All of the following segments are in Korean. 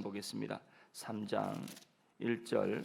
보겠습니다. 3장 1절.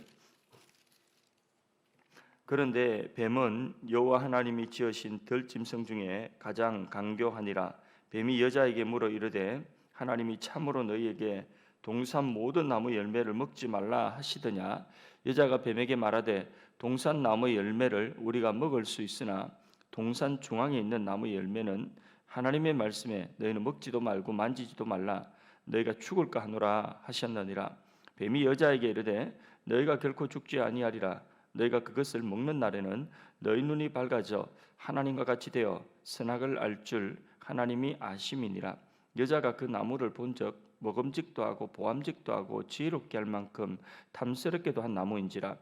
그런데 뱀은 여호와 하나님이 지으신 들짐승 중에 가장 강교하니라. 뱀이 여자에게 물어 이르되 하나님이 참으로 너희에게 동산 모든 나무 열매를 먹지 말라 하시더냐. 여자가 뱀에게 말하되 동산 나무 열매를 우리가 먹을 수 있으나 동산 중앙에 있는 나무 열매는 하나님의 말씀에 너희는 먹지도 말고 만지지도 말라 너희가 죽을까 하노라 하셨느니라. 뱀이 여자에게 이르되 너희가 결코 죽지 아니하리라. 너희가 그것을 먹는 날에는 너희 눈이 밝아져 하나님과 같이 되어 선악을 알 줄 하나님이 아심이니라. 여자가 그 나무를 본즉 먹음직도 하고 보암직도 하고 지혜롭게 할 만큼 탐스럽게도 한 나무인지라.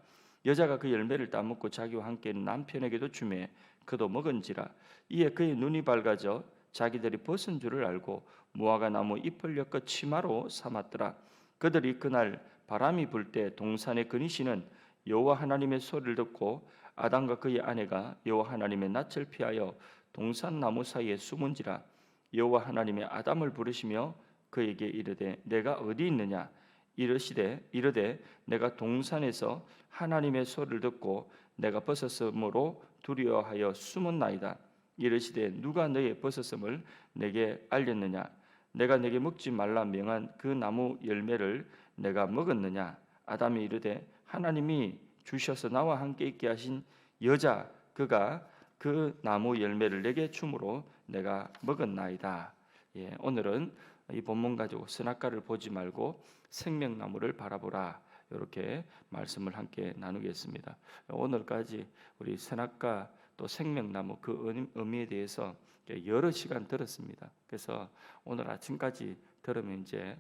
여자가 그 열매를 따먹고 자기와 함께 남편에게도 주매 그도 먹은지라. 이에 그의 눈이 밝아져 자기들이 벗은 줄을 알고 무화과 나무 잎을 엮어 치마로 삼았더라. 그들이 그날 바람이 불 때 동산에 그니시는 여호와 하나님의 소리를 듣고 아담과 그의 아내가 여호와 하나님의 낯을 피하여 동산 나무 사이에 숨은지라. 여호와 하나님의 아담을 부르시며 그에게 이르되 내가 어디 있느냐. 이르되 내가 동산에서 하나님의 소리를 듣고 내가 벗었으므로 두려워하여 숨었나이다. 이르시되 누가 너의 벗었음을 내게 알렸느냐. 내가 내게 먹지 말라 명한 그 나무 열매를 내가 먹었느냐. 아담이 이르되 하나님이 주셔서 나와 함께 있게 하신 여자 그가 그 나무 열매를 내게 주므로 내가 먹었나이다. 오늘은 이 본문 가지고 선악과를 보지 말고 생명나무를 바라보라 이렇게 말씀을 함께 나누겠습니다. 오늘까지 우리 선악과 또 생명나무 그 의미에 대해서 여러 시간 들었습니다. 그래서 오늘 아침까지 들으면 이제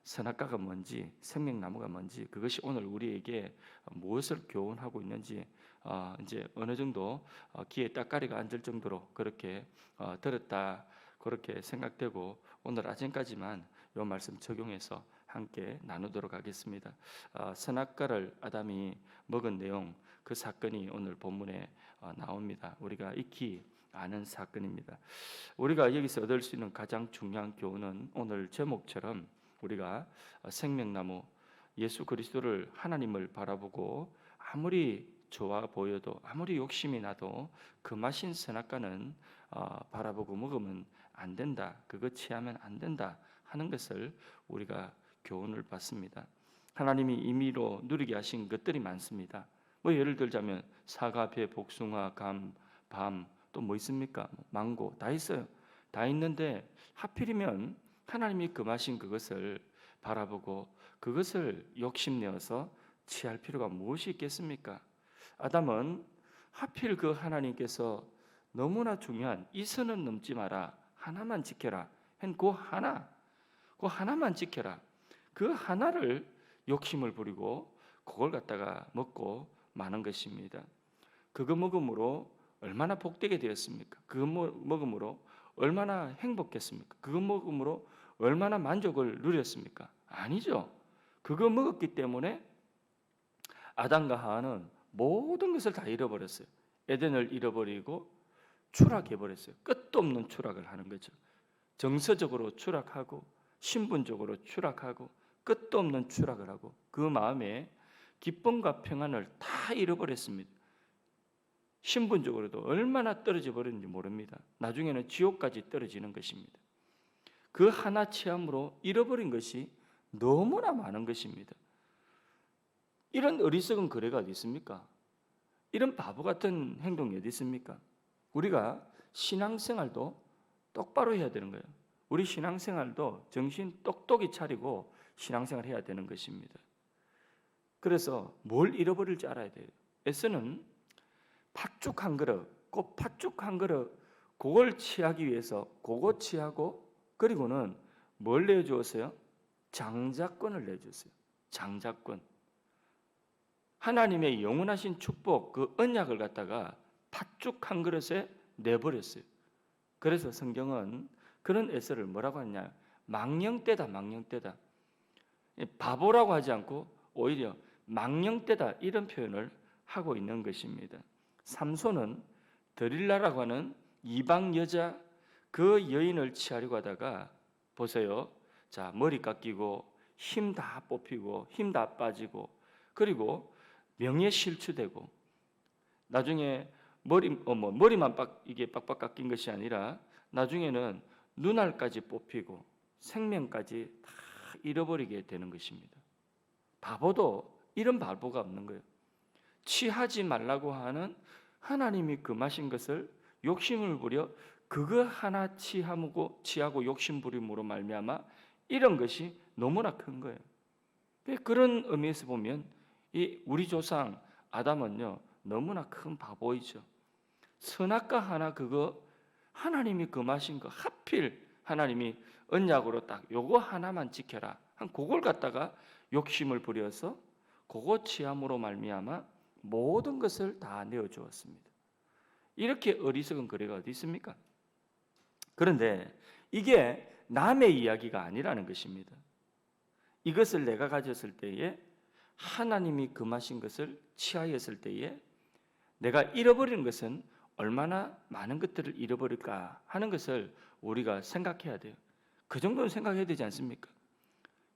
선악과가 뭔지 생명나무가 뭔지 그것이 오늘 우리에게 무엇을 교훈하고 있는지 이제 어느 정도 귀에 따까리가 앉을 정도로 그렇게 들었다 그렇게 생각되고 오늘 아침까지만 이 말씀 적용해서 함께 나누도록 하겠습니다. 선악과를 아담이 먹은 내용 그 사건이 오늘 본문에 나옵니다. 우리가 익히 아는 사건입니다. 우리가 여기서 얻을 수 있는 가장 중요한 교훈은 오늘 제목처럼 우리가 생명나무 예수 그리스도를 하나님을 바라보고 아무리 좋아 보여도 아무리 욕심이 나도 그 맛인 선악과는 바라보고 먹으면 안 된다. 그거 취하면 안 된다 하는 것을 우리가 교훈을 받습니다. 하나님이 임의로 누리게 하신 것들이 많습니다. 예를 들자면 사과, 배, 복숭아, 감, 밤 또 뭐 있습니까? 망고 다 있어요. 다 있는데 하필이면 하나님이 금하신 그것을 바라보고 그것을 욕심내어서 취할 필요가 무엇이 있겠습니까? 아담은 하필 그 하나님께서 너무나 중요한 이 선은 넘지 마라 하나만 지켜라 그 하나만 지켜라 그 하나를 욕심을 부리고 그걸 갖다가 먹고 마는 것입니다. 그거 먹음으로 얼마나 복되게 되었습니까? 그거 먹음으로 얼마나 행복했습니까? 그거 먹음으로 얼마나 만족을 누렸습니까? 아니죠. 그거 먹었기 때문에 아담과 하와는 모든 것을 다 잃어버렸어요. 에덴을 잃어버리고 추락해버렸어요. 끝도 없는 추락을 하는 거죠. 정서적으로 추락하고 신분적으로 추락하고 끝도 없는 추락을 하고 그 마음에 기쁨과 평안을 다 잃어버렸습니다. 신분적으로도 얼마나 떨어져 버렸는지 모릅니다. 나중에는 지옥까지 떨어지는 것입니다. 그 하나 취함으로 잃어버린 것이 너무나 많은 것입니다. 이런 어리석은 거래가 어디 있습니까? 이런 바보 같은 행동이 어디 있습니까? 우리가 신앙생활도 똑바로 해야 되는 거예요. 우리 신앙생활도 정신 똑똑히 차리고 신앙생활 해야 되는 것입니다. 그래서 뭘 잃어버릴지 알아야 돼요. 에서는 팥죽 한 그릇, 꼭 팥죽 한 그릇 그걸 취하기 위해서 그거 취하고 그리고는 뭘 내주었어요? 장자권을 내줬어요. 장자권. 하나님의 영원하신 축복 그 언약을 갖다가 팥죽 한 그릇에 내버렸어요. 그래서 성경은 그런 에서를 뭐라고 하냐? 망령되다. 바보라고 하지 않고 오히려 망령되다 이런 표현을 하고 있는 것입니다. 삼손은 드릴라라고 하는 이방 여자 그 여인을 취하려고 하다가 보세요. 자, 머리 깎이고 힘 다 뽑히고 힘 다 빠지고 그리고 명예 실추되고 나중에 머리만 이게 빡빡 깎인 것이 아니라 나중에는 눈알까지 뽑히고 생명까지 다 잃어버리게 되는 것입니다. 바보도 이런 바보가 없는 거예요. 취하지 말라고 하는 하나님이 금하신 것을 욕심을 부려 그거 하나 취하고 욕심 부림으로 말미암아 이런 것이 너무나 큰 거예요. 그런 의미에서 보면 이 우리 조상 아담은요 너무나 큰 바보이죠. 선악과 하나 그거 하나님이 금하신 거 하필 하나님이 언약으로 딱 요거 하나만 지켜라 한 그걸 갖다가 욕심을 부려서 그거 취함으로 말미암아 모든 것을 다 내어 주었습니다. 이렇게 어리석은 거래가 어디 있습니까? 그런데 이게 남의 이야기가 아니라는 것입니다. 이것을 내가 가졌을 때에 하나님이 금하신 것을 취하였을 때에 내가 잃어버리는 것은 얼마나 많은 것들을 잃어버릴까 하는 것을 우리가 생각해야 돼요. 그 정도는 생각해야 되지 않습니까?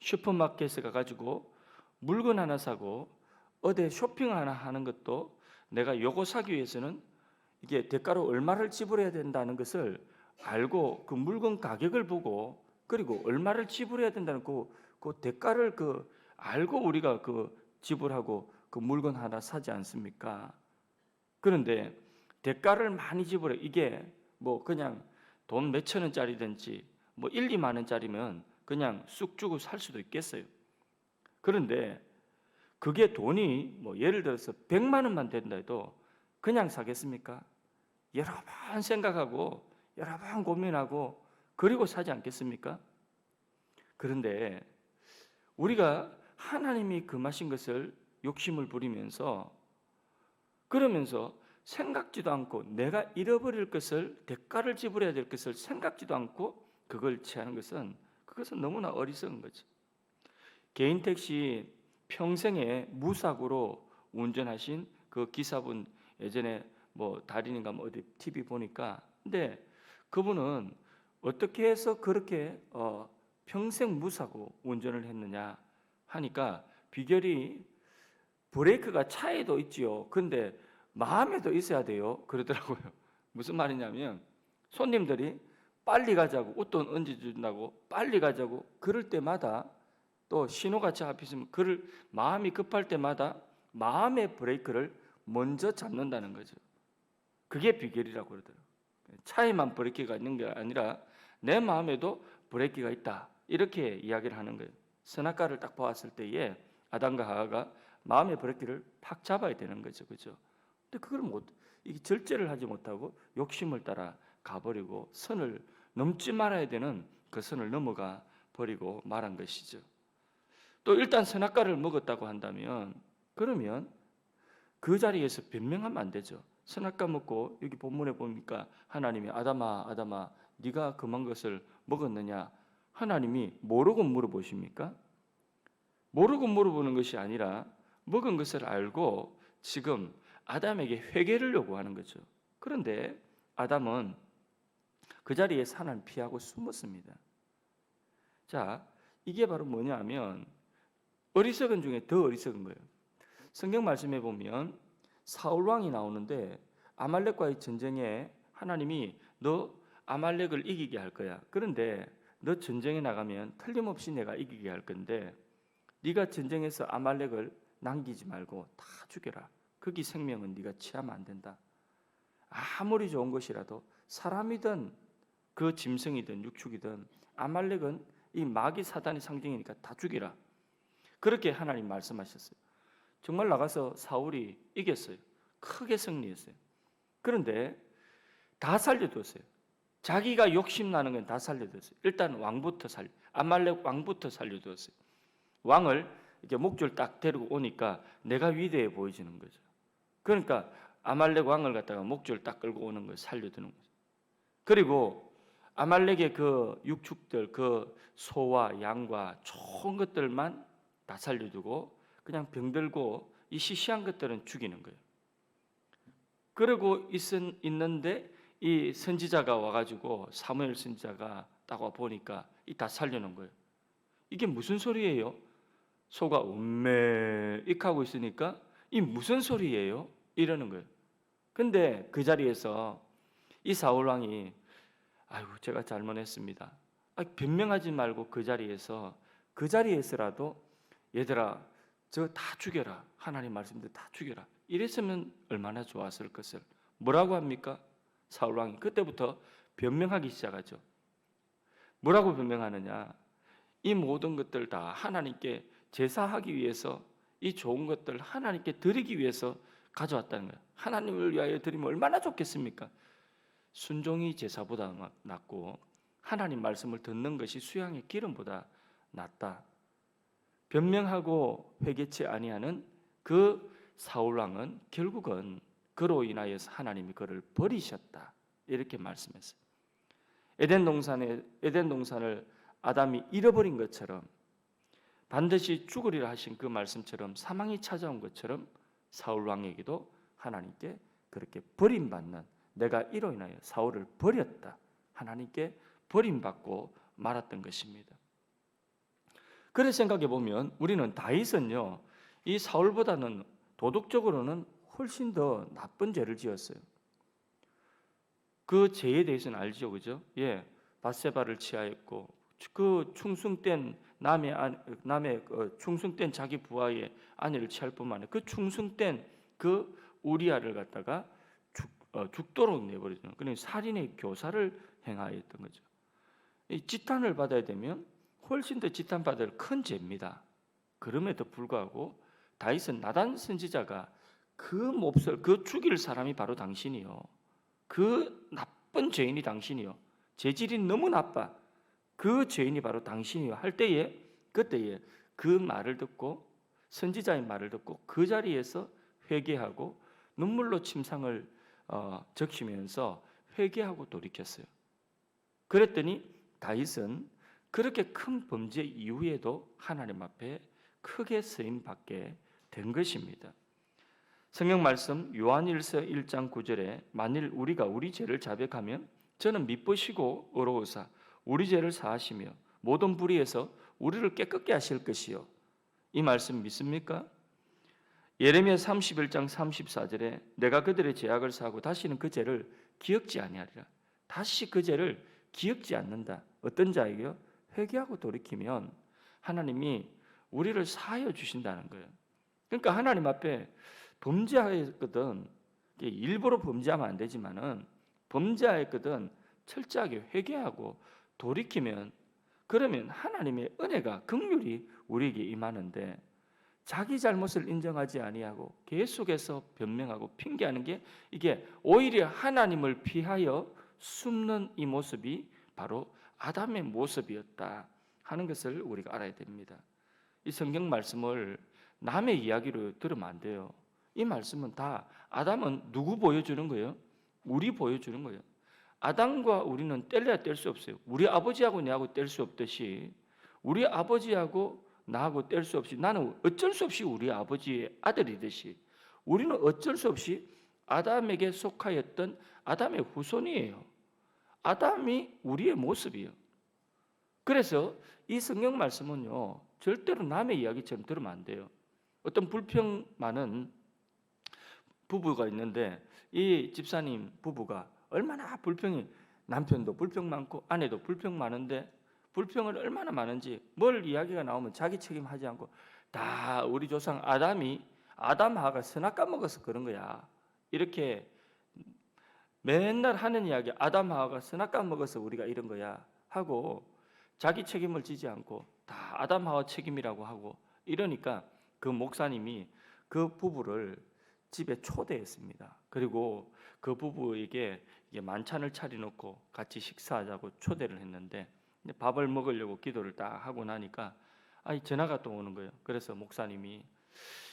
슈퍼마켓에 가가지고 물건 하나 사고 어디 쇼핑 하나 하는 것도 내가 요거 사기 위해서는 이게 대가로 얼마를 지불해야 된다는 것을 알고 그 물건 가격을 보고 그리고 얼마를 지불해야 된다는 그 대가를 알고 우리가 지불하고 그 물건 하나 사지 않습니까? 그런데 대가를 많이 지불해 이게 뭐 그냥 돈 몇천 원짜리든지 뭐 1, 2만 원짜리면 그냥 쑥 주고 살 수도 있겠어요. 그런데 그게 돈이 뭐 예를 들어서 100만 원만 된다 해도 그냥 사겠습니까? 여러 번 생각하고 여러 번 고민하고 그리고 사지 않겠습니까? 그런데 우리가 하나님이 금하신 것을 욕심을 부리면서 그러면서 생각지도 않고 내가 잃어버릴 것을 대가를 지불해야 될 것을 생각지도 않고 그걸 취하는 그것은 너무나 어리석은 거죠. 개인 택시 평생에 무사고로 운전하신 그 기사분 예전에 뭐 달인인가 뭐 어디 TV 보니까 근데 그분은 어떻게 해서 그렇게 평생 무사고 운전을 했느냐 하니까 비결이 브레이크가 차에도 있지요. 근데 마음에도 있어야 돼요. 그러더라고요. 무슨 말이냐면 손님들이 빨리 가자고 웃돈 얹어준다고 빨리 가자고 그럴 때마다 또 신호가 차 앞에 있으면 그를 마음이 급할 때마다 마음의 브레이크를 먼저 잡는다는 거죠. 그게 비결이라고 그러더라고요. 차에만 브레이크가 있는 게 아니라 내 마음에도 브레이크가 있다. 이렇게 이야기를 하는 거예요. 선악과를 딱 보았을 때에 아담과 하와가 마음의 브레이크를 팍 잡아야 되는 거죠. 그죠? 근데 그걸 이게 절제를 하지 못하고 욕심을 따라 가버리고 선을 넘지 말아야 되는 그 선을 넘어가 버리고 말한 것이죠. 또 일단 선악과를 먹었다고 한다면 그러면 그 자리에서 변명하면 안 되죠. 선악과 먹고 여기 본문에 보니까 하나님이 아담아 네가 금한 것을 먹었느냐 하나님이 모르고 물어보십니까? 모르고 물어보는 것이 아니라 먹은 것을 알고 지금 아담에게 회개를 요구하는 거죠. 그런데 아담은 그 자리에서 하나님을 피하고 숨었습니다. 자, 이게 바로 뭐냐면 어리석은 중에 더 어리석은 거예요. 성경 말씀에 보면 사울 왕이 나오는데 아말렉과의 전쟁에 하나님이 너 아말렉을 이기게 할 거야. 그런데 너 전쟁에 나가면 틀림없이 내가 이기게 할 건데 네가 전쟁에서 아말렉을 남기지 말고 다 죽여라. 거기 생명은 네가 취하면 안 된다. 아무리 좋은 것이라도 사람이든 그 짐승이든 육축이든 아말렉은 이 마귀 사단의 상징이니까 다 죽이라. 그렇게 하나님 말씀하셨어요. 정말 나가서 사울이 이겼어요. 크게 승리했어요. 그런데 다 살려두었어요. 자기가 욕심나는 건 다 살려두었어요. 일단 아말렉 왕부터 살려두었어요. 왕을 이렇게 목줄 딱 데리고 오니까 내가 위대해 보이지는 거죠. 그러니까 아말렉 왕을 갖다가 목줄 딱 끌고 오는 걸 살려두는 거죠. 그리고 아말렉의 그 육축들, 그 소와 양과 좋은 것들만 다 살려두고 그냥 병들고 이 시시한 것들은 죽이는 거예요. 그러고 있는데 이 선지자가 와가지고 사무엘 선지자가 딱 와 보니까 이 다 살려놓은 거예요. 이게 무슨 소리예요? 소가 음메 익하고 있으니까 이 무슨 소리예요? 이러는 거예요. 근데 그 자리에서 이 사울 왕이 아이고 제가 잘못했습니다. 변명하지 말고 그 자리에서라도 얘들아 저 다 죽여라. 하나님 말씀대로 다 죽여라. 이랬으면 얼마나 좋았을 것을. 뭐라고 합니까? 사울 왕이 그때부터 변명하기 시작하죠. 뭐라고 변명하느냐? 이 모든 것들 다 하나님께 제사하기 위해서 이 좋은 것들 하나님께 드리기 위해서 가져왔다는 거예요. 하나님을 위하여 드리면 얼마나 좋겠습니까? 순종이 제사보다 낫고 하나님 말씀을 듣는 것이 수양의 기름보다 낫다. 변명하고 회개치 아니하는 그 사울 왕은 결국은 그로 인하여서 하나님이 그를 버리셨다. 이렇게 말씀했어요. 에덴 동산을 아담이 잃어버린 것처럼 반드시 죽으리라 하신 그 말씀처럼 사망이 찾아온 것처럼 사울 왕에게도 하나님께 그렇게 버림받는 내가 이로 인하여 사울을 버렸다. 하나님께 버림받고 말았던 것입니다. 그래서 생각해 보면 우리는 다윗은요, 이 사울보다는 도덕적으로는 훨씬 더 나쁜 죄를 지었어요. 그 죄에 대해서는 알죠, 그죠? 예, 밧세바를 취하였고 그 충성된 남의 충성된 자기 부하의 아내를 취할 뿐만 아니라 그 충성된 그 우리아를 갖다가 죽도록 내버리죠. 그러니까 살인의 교사를 행하였던 거죠. 이 지탄을 받아야 되면 훨씬 더 지탄받을 큰 죄입니다. 그럼에도 불구하고 다윗은 나단 선지자가 그 몹쓸 그 죽일 사람이 바로 당신이요. 그 나쁜 죄인이 당신이요. 죄질이 너무 나빠. 그 죄인이 바로 당신이요. 할 때에 그때에 그 말을 듣고 선지자의 말을 듣고 그 자리에서 회개하고 눈물로 침상을 적시면서 회개하고 돌이켰어요. 그랬더니 다윗은 그렇게 큰 범죄 이후에도 하나님 앞에 크게 쓰임 받게 된 것입니다. 성경 말씀 요한일서 1장 9절에 만일 우리가 우리 죄를 자백하면 저는 미쁘시고 의로우사 우리 죄를 사하시며 모든 불의에서 우리를 깨끗게 하실 것이요. 이 말씀 믿습니까? 예레미야 31장 34절에 내가 그들의 죄악을 사하고 다시는 그 죄를 기억지 아니하리라. 다시 그 죄를 기억지 않는다. 어떤 자에게요? 회개하고 돌이키면 하나님이 우리를 사하여 주신다는 거예요. 그러니까 하나님 앞에 범죄하였거든 일부러 범죄하면 안 되지만은 범죄하였거든 철저하게 회개하고 돌이키면 그러면 하나님의 은혜가 긍휼이 우리에게 임하는데 자기 잘못을 인정하지 아니하고 계속해서 변명하고 핑계하는 게 이게 오히려 하나님을 피하여 숨는 이 모습이 바로 아담의 모습이었다 하는 것을 우리가 알아야 됩니다. 이 성경 말씀을 남의 이야기로 들으면 안 돼요. 이 말씀은 다 아담은 누구 보여주는 거예요? 우리 보여주는 거예요. 아담과 우리는 뗄래야 뗄 수 없어요. 우리 아버지하고 내하고 뗄 수 없듯이 우리 아버지하고 나하고 뗄 수 없이 나는 어쩔 수 없이 우리 아버지의 아들이듯이 우리는 어쩔 수 없이 아담에게 속하였던 아담의 후손이에요. 아담이 우리의 모습이에요. 그래서 이 성경 말씀은요 절대로 남의 이야기처럼 들으면 안 돼요. 어떤 불평 많은 부부가 있는데 이 집사님 부부가 얼마나 불평이 남편도 불평 많고 아내도 불평 많은데 불평을 얼마나 많은지 뭘 이야기가 나오면 자기 책임하지 않고 다 우리 조상 아담 하가 선악 까먹어서 그런 거야. 이렇게 맨날 하는 이야기 아담 하가 선악 까먹어서 우리가 이런 거야 하고 자기 책임을 지지 않고 다 아담 하와 책임이라고 하고 이러니까 그 목사님이 그 부부를 집에 초대했습니다. 그리고 그 부부에게 만찬을 차려놓고 같이 식사하자고 초대를 했는데 밥을 먹으려고 기도를 딱 하고 나니까 전화가 또 오는 거예요. 그래서 목사님이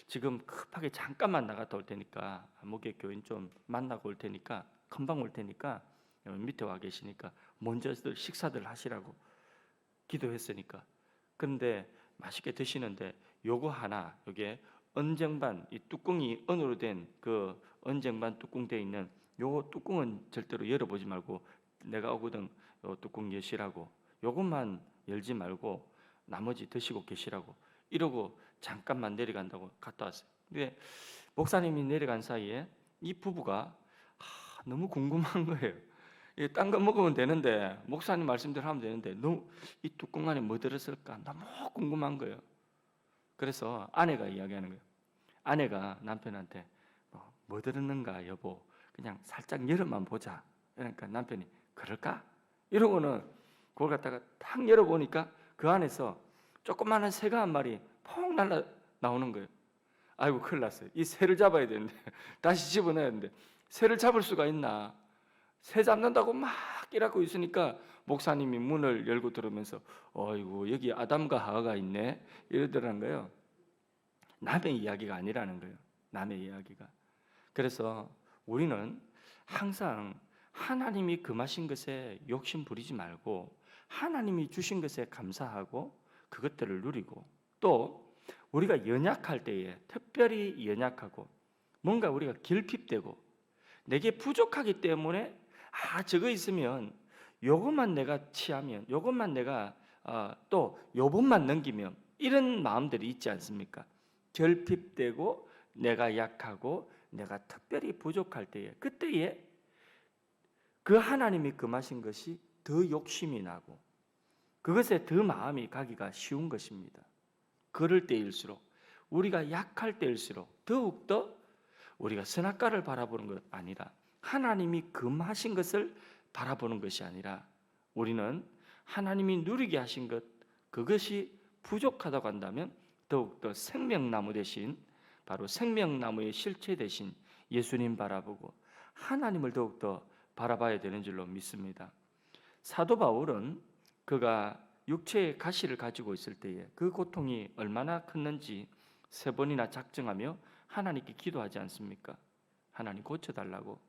지금 급하게 잠깐만 나갔다 올 테니까 목회 교인 좀 만나고 올 테니까 금방 올 테니까 밑에 와 계시니까 먼저들 식사들 하시라고 기도했으니까. 그런데 맛있게 드시는데 요거 하나 요게 언쟁반 이 뚜껑이 은으로 된 그 언쟁반 뚜껑 돼 있는 요 뚜껑은 절대로 열어보지 말고 내가 오거든 요 뚜껑 여시라고 요것만 열지 말고 나머지 드시고 계시라고 이러고 잠깐만 내려간다고 갔다 왔어요. 근데 목사님이 내려간 사이에 이 부부가 너무 궁금한 거예요. 딴 거 먹으면 되는데 목사님 말씀대로 하면 되는데 너무 이 뚜껑 안에 뭐 들었을까 너무 궁금한 거예요. 그래서 아내가 이야기하는 거예요. 아내가 남편한테 뭐 들었는가 여보 그냥 살짝 열어만 보자. 그러니까 남편이 그럴까? 이러고는 그걸 갖다가 탁 열어보니까 그 안에서 조그마한 새가 한 마리 퐁 날라 나오는 거예요. 아이고 큰일 났어요. 이 새를 잡아야 되는데 다시 집어넣어야 되는데 새를 잡을 수가 있나? 새 잡는다고 막 이러고 있으니까 목사님이 문을 열고 들어오면서 어이구 여기 아담과 하와가 있네 이러더라는 거예요. 남의 이야기가 아니라는 거예요. 남의 이야기가. 그래서 우리는 항상 하나님이 금하신 것에 욕심 부리지 말고 하나님이 주신 것에 감사하고 그것들을 누리고 또 우리가 연약할 때에 특별히 연약하고 뭔가 우리가 결핍되고 내게 부족하기 때문에 저거 있으면 요것만 내가 취하면 요것만 내가 또 요번만 넘기면 이런 마음들이 있지 않습니까? 결핍되고 내가 약하고 내가 특별히 부족할 때에 그때에 그 하나님이 금하신 것이 더 욕심이 나고 그것에 더 마음이 가기가 쉬운 것입니다. 그럴 때일수록 우리가 약할 때일수록 더욱더 우리가 선악과를 바라보는 것 아니라 하나님이 금하신 것을 바라보는 것이 아니라 우리는 하나님이 누리게 하신 것 그것이 부족하다고 한다면 더욱더 생명나무 대신 바로 생명나무의 실체 대신 예수님 바라보고 하나님을 더욱더 바라봐야 되는 줄로 믿습니다. 사도 바울은 그가 육체의 가시를 가지고 있을 때에 그 고통이 얼마나 컸는지 3번이나 작정하며 하나님께 기도하지 않습니까? 하나님 고쳐달라고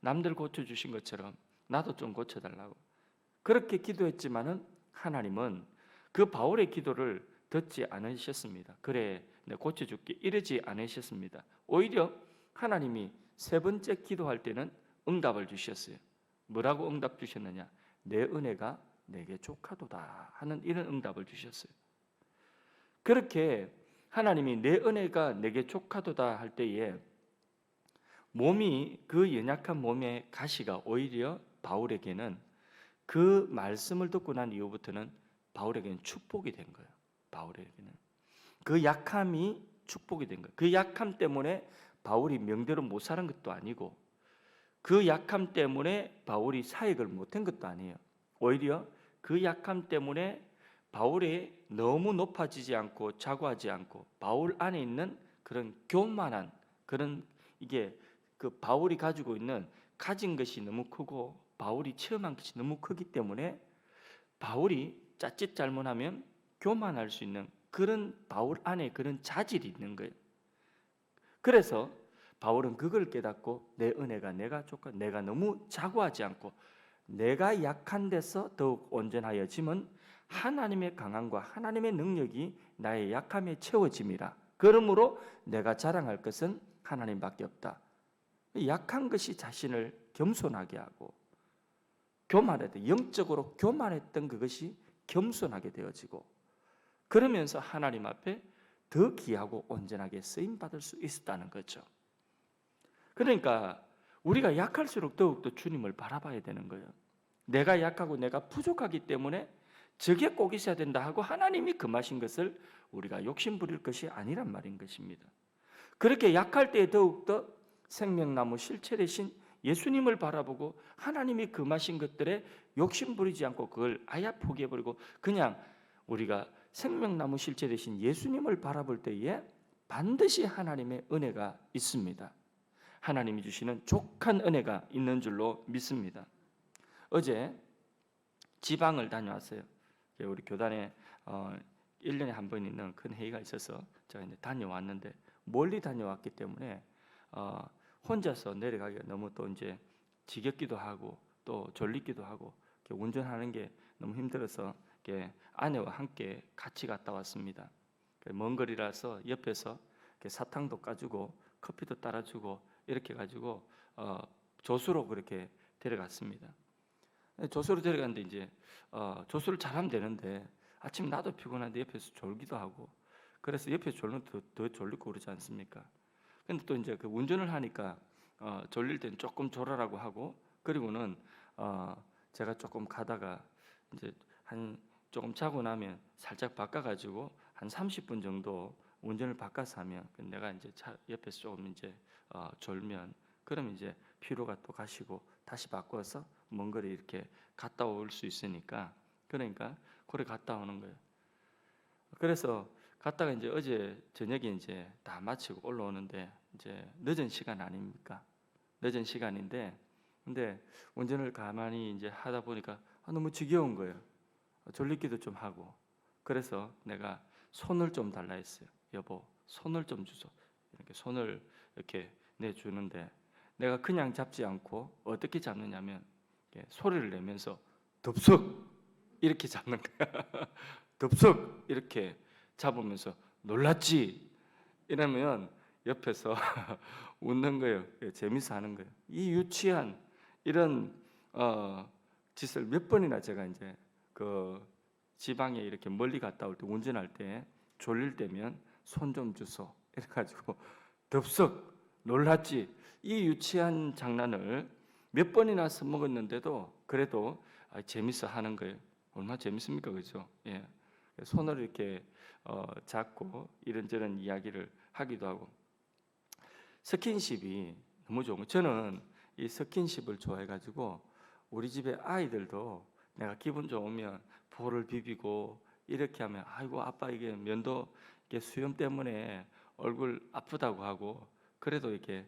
남들 고쳐주신 것처럼 나도 좀 고쳐달라고 그렇게 기도했지만은 하나님은 그 바울의 기도를 듣지 않으셨습니다. 그래 내가 고쳐줄게 이러지 않으셨습니다. 오히려 하나님이 3번째 기도할 때는 응답을 주셨어요. 뭐라고 응답 주셨느냐? 내 은혜가 내게 족하도다 하는 이런 응답을 주셨어요. 그렇게 하나님이 내 은혜가 내게 족하도다 할 때에 몸이 그 연약한 몸의 가시가 오히려 바울에게는 그 말씀을 듣고 난 이후부터는 바울에게는 축복이 된 거예요. 바울에게는 그 약함이 축복이 된 거예요. 그 약함 때문에 바울이 명대로 못 사는 것도 아니고 그 약함 때문에 바울이 사역을 못한 것도 아니에요. 오히려 그 약함 때문에 바울이 너무 높아지지 않고 자고하지 않고 바울 안에 있는 그런 교만한 그런 이게 그 바울이 가지고 있는 가진 것이 너무 크고 바울이 체험한 것이 너무 크기 때문에 바울이 자칫 잘못하면 교만할 수 있는 그런 바울 안에 그런 자질이 있는 거예요. 그래서 바울은 그걸 깨닫고 내 은혜가 내가 족하 내가 너무 자고하지 않고 내가 약한 데서 더욱 온전하여짐은 하나님의 강함과 하나님의 능력이 나의 약함에 채워짐이라. 그러므로 내가 자랑할 것은 하나님밖에 없다. 약한 것이 자신을 겸손하게 하고 교만했던 영적으로 교만했던 그것이 겸손하게 되어지고 그러면서 하나님 앞에 더 귀하고 온전하게 쓰임 받을 수 있었다는 거죠. 그러니까 우리가 약할수록 더욱더 주님을 바라봐야 되는 거예요. 내가 약하고 내가 부족하기 때문에 저게 꼭 있어야 된다 하고 하나님이 금하신 것을 우리가 욕심 부릴 것이 아니란 말인 것입니다. 그렇게 약할 때 더욱더 생명나무 실체 대신 예수님을 바라보고 하나님이 금하신 것들에 욕심 부리지 않고 그걸 아예 포기해버리고 그냥 우리가 생명나무 실체 대신 예수님을 바라볼 때에 반드시 하나님의 은혜가 있습니다. 하나님이 주시는 족한 은혜가 있는 줄로 믿습니다. 어제 지방을 다녀왔어요. 우리 교단에 1년에 한 번 있는 큰 회의가 있어서 제가 이제 다녀왔는데 멀리 다녀왔기 때문에 혼자서 내려가기가 너무 또 이제 지겹기도 하고 또 졸리기도 하고 운전하는 게 너무 힘들어서 아내와 함께 같이 갔다 왔습니다. 먼 거리라서 옆에서 사탕도 까주고 커피도 따라주고 이렇게 가지고 조수로 그렇게 데려갔습니다. 조수로 데려갔는데 이제 조수를 잘하면 되는데 아침 나도 피곤한데 옆에서 졸기도 하고, 그래서 옆에서 졸면 더 졸리고 그러지 않습니까? 근데 또 이제 그 운전을 하니까 졸릴 때는 조금 졸아라고 하고, 그리고는 제가 조금 가다가 이제 한 조금 자고 나면 살짝 바꿔가지고 한 30분 정도 운전을 바꿔서 하면, 내가 이제 차 옆에서 조금 이제 졸면, 그러면 이제 피로가 또 가시고 다시 바꿔서 먼 거리 이렇게 갔다 올 수 있으니까, 그러니까 그래 갔다 오는 거예요. 그래서 갔다가 이제 어제 저녁에 이제 다 마치고 올라오는데 이제 늦은 시간 아닙니까? 늦은 시간인데, 근데 운전을 가만히 이제 하다 보니까 너무 지겨운 거예요. 졸리기도 좀 하고. 그래서 내가 손을 좀 달라 했어요. 여보, 손을 좀 주소. 이렇게 손을 이렇게 내주는데, 내가 그냥 잡지 않고 어떻게 잡느냐면 이렇게 소리를 내면서 덥석 이렇게 잡는 거야. 덥석 이렇게 잡으면서 놀랐지? 이러면 옆에서 웃는 거예요. 재밌어 하는 거예요. 이 유치한 이런 짓을 몇 번이나 제가 이제 그 지방에 이렇게 멀리 갔다 올 때, 운전할 때 졸릴 때면 손 좀 주소 이래가지고 덥석 놀랐지? 이 유치한 장난을 몇 번이나 써먹었는데도 그래도 재밌어 하는 거예요. 얼마나 재밌습니까, 그죠? 예. 손을 이렇게 잡고 이런저런 이야기를 하기도 하고. 스킨십이 너무 좋은 거예요. 저는 이 스킨십을 좋아해가지고 우리 집에 아이들도 내가 기분 좋으면 볼을 비비고 이렇게 하면, 아이고 아빠 이게 면도 이게 수염 때문에 얼굴 아프다고 하고, 그래도 이렇게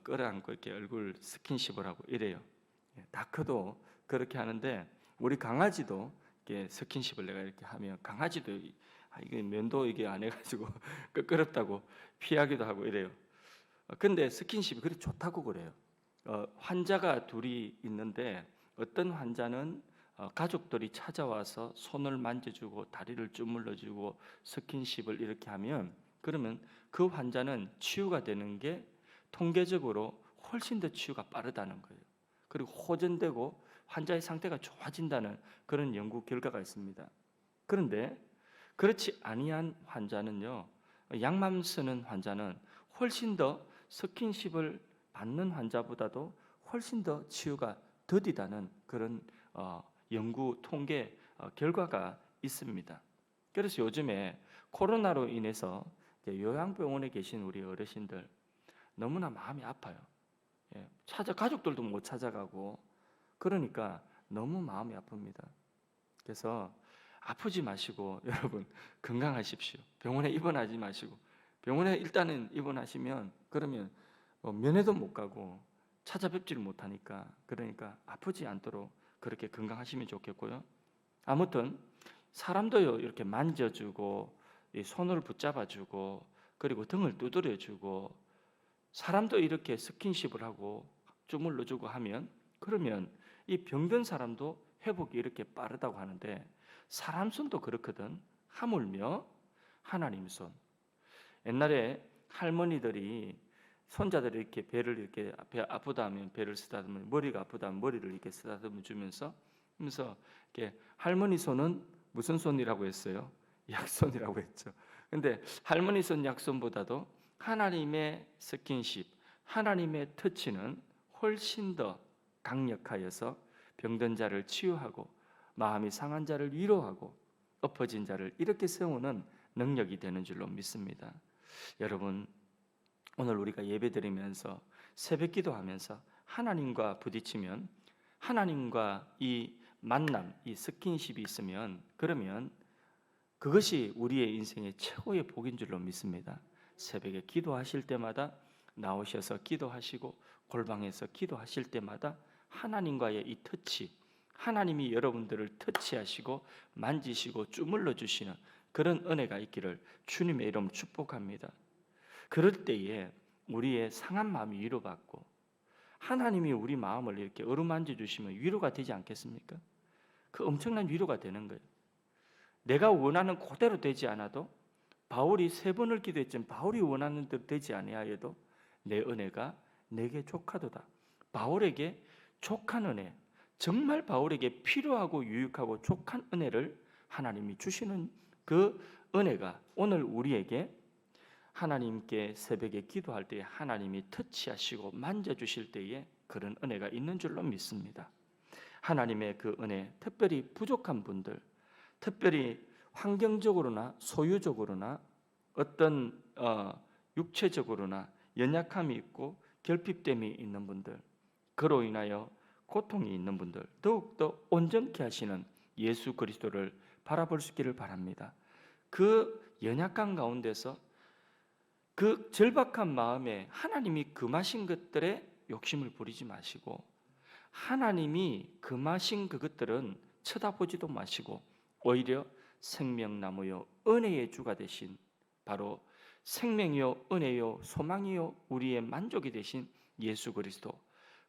끌어안고 이렇게 얼굴 스킨십을 하고 이래요. 다크도 그렇게 하는데, 우리 강아지도 이렇게 스킨십을 내가 이렇게 하면 강아지도 이게 면도 이게 안 해가지고 끄끄럽다고 피하기도 하고 이래요. 근데 스킨십이 그렇게 좋다고 그래요. 환자가 둘이 있는데 어떤 환자는 가족들이 찾아와서 손을 만져주고 다리를 주물러주고 스킨십을 이렇게 하면, 그러면 그 환자는 치유가 되는 게 통계적으로 훨씬 더 치유가 빠르다는 거예요. 그리고 호전되고 환자의 상태가 좋아진다는 그런 연구 결과가 있습니다. 그런데 그렇지 아니한 환자는요, 약만 쓰는 환자는 훨씬 더 스킨십을 받는 환자보다도 훨씬 더 치유가 더디다는 그런 연구 통계 결과가 있습니다. 그래서 요즘에 코로나로 인해서 요양병원에 계신 우리 어르신들 너무나 마음이 아파요. 가족들도 못 찾아가고, 그러니까 너무 마음이 아픕니다. 그래서 아프지 마시고 여러분 건강하십시오. 병원에 입원하지 마시고, 병원에 일단은 입원하시면 그러면 면회도 못 가고 찾아뵙지를 못하니까, 그러니까 아프지 않도록 그렇게 건강하시면 좋겠고요. 아무튼 사람도요, 이렇게 만져주고 손을 붙잡아주고 그리고 등을 두드려주고 사람도 이렇게 스킨십을 하고 주물러주고 하면, 그러면 이 병든 사람도 회복이 이렇게 빠르다고 하는데, 사람 손도 그렇거든. 하물며 하나님 손. 옛날에 할머니들이 손자들이 이렇게 배를 이렇게 배 아프다 하면 배를 쓰다듬으며, 머리가 아프다 하면 머리를 이렇게 쓰다듬어 주면서 하면서 이렇게, 할머니 손은 무슨 손이라고 했어요? 약손이라고 했죠. 근데 할머니 손 약손보다도 하나님의 스킨십, 하나님의 터치는 훨씬 더 강력하여서 병든 자를 치유하고 마음이 상한 자를 위로하고 엎어진 자를 이렇게 세우는 능력이 되는 줄로 믿습니다. 여러분, 오늘 우리가 예배드리면서 새벽 기도하면서 하나님과 부딪히면, 하나님과 이 만남, 이 스킨십이 있으면, 그러면 그것이 우리의 인생의 최고의 복인 줄로 믿습니다. 새벽에 기도하실 때마다 나오셔서 기도하시고 골방에서 기도하실 때마다 하나님과의 이 터치, 하나님이 여러분들을 터치하시고 만지시고 주물러 주시는 그런 은혜가 있기를 주님의 이름으로 축복합니다. 그럴 때에 우리의 상한 마음이 위로받고, 하나님이 우리 마음을 이렇게 어루만져 주시면 위로가 되지 않겠습니까? 그 엄청난 위로가 되는 거예요. 내가 원하는 그대로 되지 않아도, 바울이 3번을 기도했지만 바울이 원하는 대로 되지 아니하여도 내 은혜가 내게 족하도다. 바울에게 족한 은혜, 정말 바울에게 필요하고 유익하고 족한 은혜를 하나님이 주시는 그 은혜가 오늘 우리에게 하나님께 새벽에 기도할 때에 하나님이 터치하시고 만져주실 때에 그런 은혜가 있는 줄로 믿습니다. 하나님의 그 은혜, 특별히 부족한 분들, 특별히 환경적으로나 소유적으로나 어떤 육체적으로나 연약함이 있고 결핍됨이 있는 분들, 그로 인하여 고통이 있는 분들, 더욱더 온전케 하시는 예수 그리스도를 바라볼 수 있기를 바랍니다. 그 연약한 가운데서 그 절박한 마음에 하나님이 금하신 것들에 욕심을 부리지 마시고, 하나님이 금하신 그것들은 쳐다보지도 마시고 오히려 생명나무요 은혜의 주가 되신, 바로 생명이요 은혜요 소망이요 우리의 만족이 되신 예수 그리스도,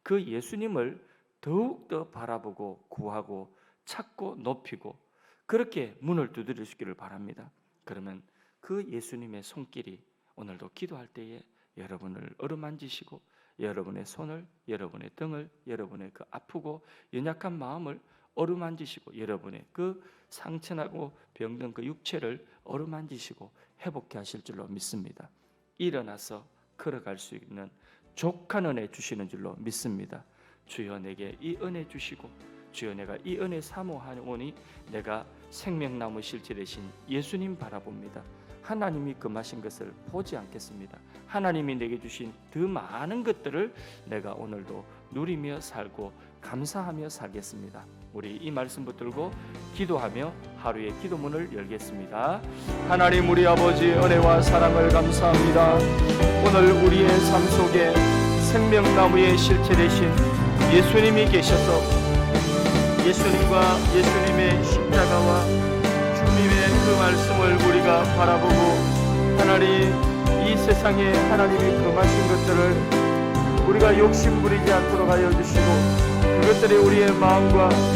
그 예수님을 더욱더 바라보고 구하고 찾고 높이고 그렇게 문을 두드릴 수 있기를 바랍니다. 그러면 그 예수님의 손길이 오늘도 기도할 때에 여러분을 어루만지시고 여러분의 손을, 여러분의 등을, 여러분의 그 아프고 연약한 마음을 어루만지시고 여러분의 그 상처나고 병든 그 육체를 어루만지시고 회복케 하실 줄로 믿습니다. 일어나서 걸어갈 수 있는 족한 은혜 주시는 줄로 믿습니다. 주여 내게 이 은혜 주시고, 주여 내가 이 은혜 사모하오니 내가 생명나무 실제 되신 예수님 바라봅니다. 하나님이 금하신 것을 보지 않겠습니다. 하나님이 내게 주신 더 많은 것들을 내가 오늘도 누리며 살고 감사하며 살겠습니다. 우리 이 말씀 붙들고 기도하며 하루의 기도문을 열겠습니다. 하나님 우리 아버지 은혜와 사랑을 감사합니다. 오늘 우리의 삶 속에 생명나무의 실체 되신 예수님이 계셔서 예수님과 예수님의 십자가와 주님의 그 말씀을 우리가 바라보고 하나님 이 세상에 하나님이 금하신 것들을 우리가 욕심부리지 않도록 하여 주시고 그것들이 우리의 마음과